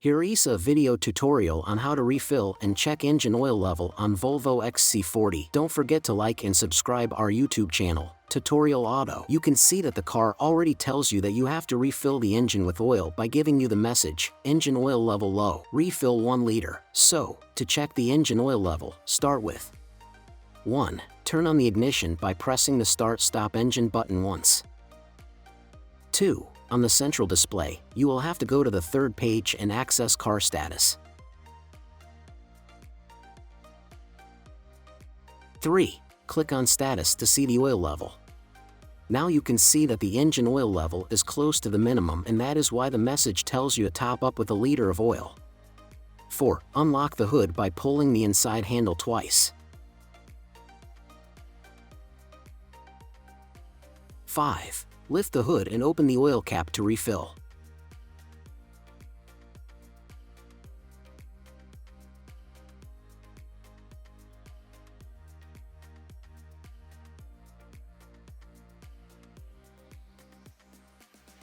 Here is a video tutorial on how to refill and check engine oil level on Volvo XC40. Don't forget to like and subscribe our YouTube channel, Tutorial Auto. You can see that the car already tells you that you have to refill the engine with oil by giving you the message, engine oil level low, refill 1 liter. So, to check the engine oil level, start with 1. Turn on the ignition by pressing the start-stop engine button once. 2. On the central display, you will have to go to the 3rd page and access car status. 3. Click on status to see the oil level. Now you can see that the engine oil level is close to the minimum, and that is why the message tells you to top up with 1 liter of oil. 4. Unlock the hood by pulling the inside handle twice. 5. Lift the hood and open the oil cap to refill.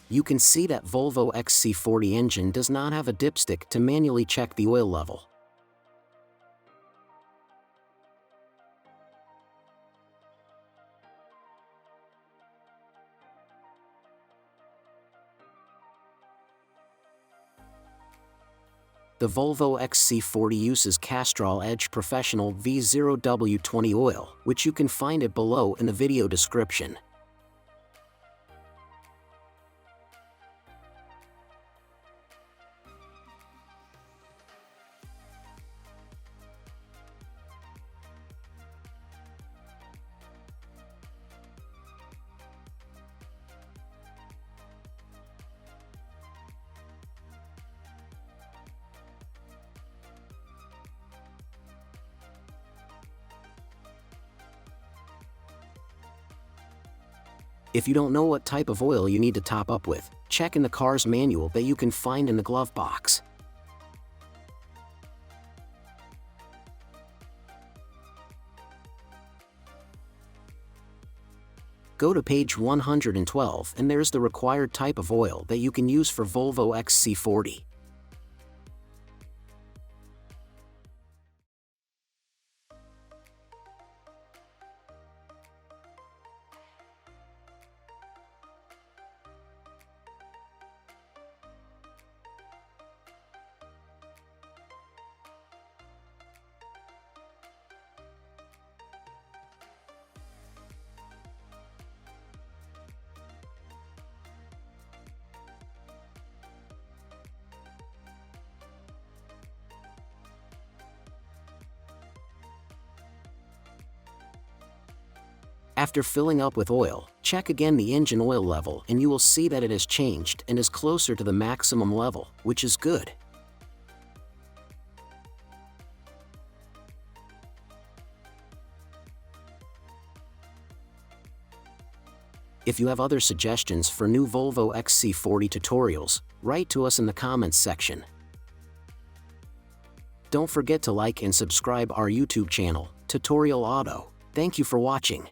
You can see that Volvo XC40 engine does not have a dipstick to manually check the oil level. The Volvo XC40 uses Castrol Edge Professional V0W20 oil, which you can find it below in the video description. If you don't know what type of oil you need to top up with, check in the car's manual that you can find in the glove box. Go to page 112 and there's the required type of oil that you can use for Volvo XC40. After filling up with oil, check again the engine oil level and you will see that it has changed and is closer to the maximum level, which is good. If you have other suggestions for new Volvo XC40 tutorials, write to us in the comments section. Don't forget to like and subscribe our YouTube channel, Tutorial Auto. Thank you for watching.